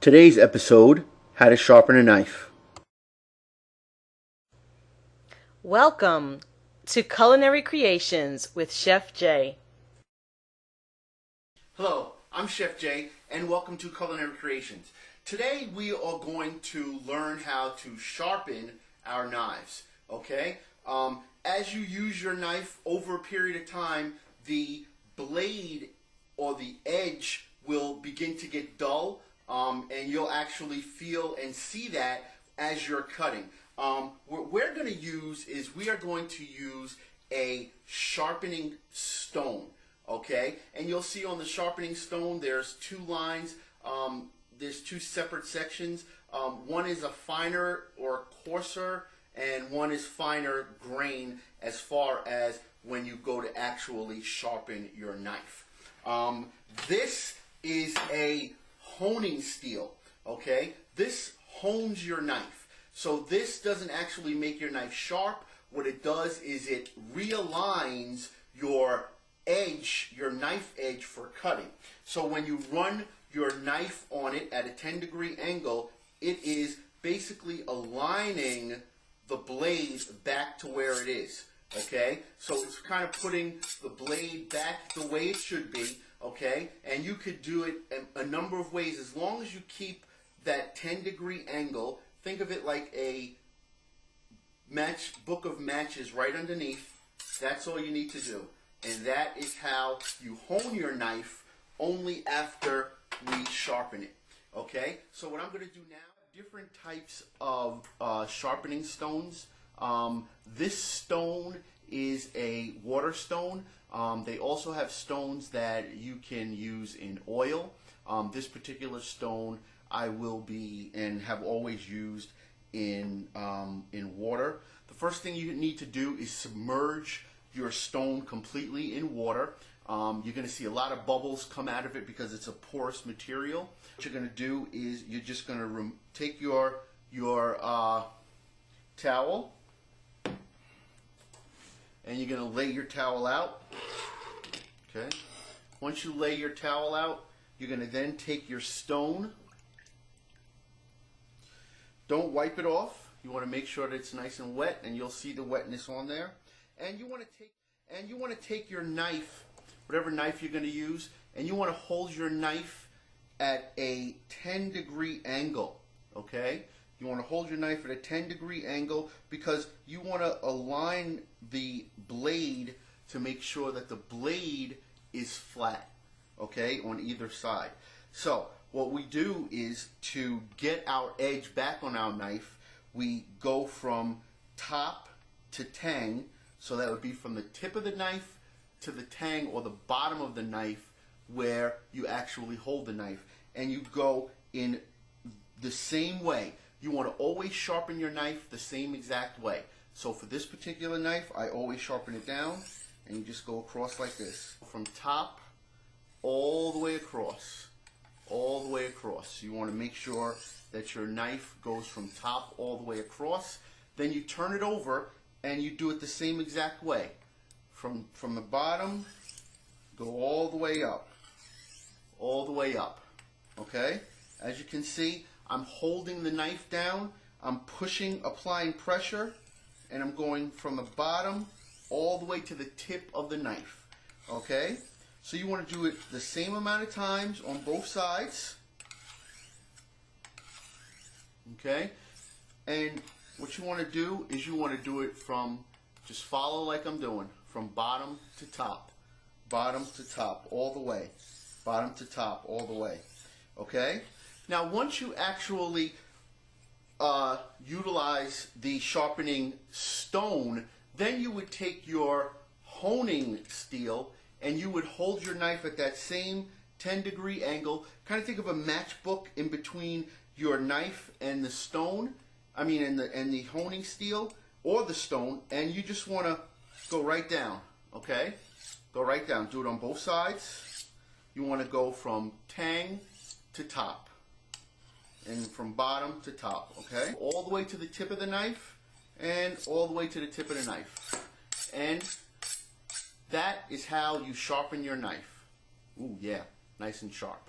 Today's episode, How to Sharpen a Knife. Welcome to Culinary Creations with Chef Jay. Hello, I'm Chef Jay, and welcome to Culinary Creations. Today we are going to learn how to sharpen our knives, okay? As you use your knife over a period of time, the blade or the edge will begin to get dull, and you'll actually feel and see that as you're cutting. What we're going to use is we are going to use a sharpening stone, okay? And you'll see on the sharpening stone there's two lines, there's two separate sections. One is a finer or coarser, and one is finer grain as far as when you go to actually sharpen your knife. This is a honing steel, okay? This hones your knife. So this doesn't actually make your knife sharp. What it does is it realigns your edge, your knife edge for cutting. So when you run your knife on it at a 10-degree angle, it is basically aligning the blade back to where it is, okay? So it's kind of putting the blade back the way it should be, okay? And you could do it a number of ways as long as you keep that 10-degree angle. Think of it like a book of matches right underneath. That's all you need to do. And that is how you hone your knife only after we sharpen it, okay? So what I'm going to do now, different types of sharpening stones. This stone is a water stone. They also have stones that you can use in oil. This particular stone I will be and have always used in water. The first thing you need to do is submerge your stone completely in water. You're going to see a lot of bubbles come out of it because it's a porous material. What you're going to do is you're just going to take your towel, and you're going to lay your towel out. Okay. Once you lay your towel out, you're going to then take your stone. Don't wipe it off. You want to make sure that it's nice and wet, and you'll see the wetness on there. And you want to take your knife, whatever knife you're going to use, and you want to hold your knife at a 10-degree angle, okay? You want to hold your knife at a 10-degree angle because you want to align the blade to make sure that the blade is flat, okay, on either side. So what we do is to get our edge back on our knife, we go from top to tang, so that would be from the tip of the knife to the tang or the bottom of the knife where you actually hold the knife. And you go in the same way. You want to always sharpen your knife the same exact way. So for this particular knife, I always sharpen it down, and you just go across like this. From top all the way across. All the way across. You want to make sure that your knife goes from top all the way across. Then you turn it over and you do it the same exact way. From the bottom, go all the way up. All the way up. Okay? As you can see, I'm holding the knife down. I'm pushing, applying pressure, and I'm going from the bottom all the way to the tip of the knife. Okay? So you want to do it the same amount of times on both sides. Okay? And what you want to do is you want to do it from, just follow like I'm doing, from bottom to top. Bottom to top, all the way. Bottom to top, all the way. Okay? Now once you actually utilize the sharpening stone, then you would take your honing steel and you would hold your knife at that same 10-degree angle. Kind of think of a matchbook in between your knife and the stone. I mean, and the honing steel or the stone, and you just want to go right down. Okay? Go right down. Do it on both sides. You want to go from tang to top and from bottom to top. Okay? All the way to the tip of the knife and all the way to the tip of the knife. And that is how you sharpen your knife. Ooh, yeah, nice and sharp.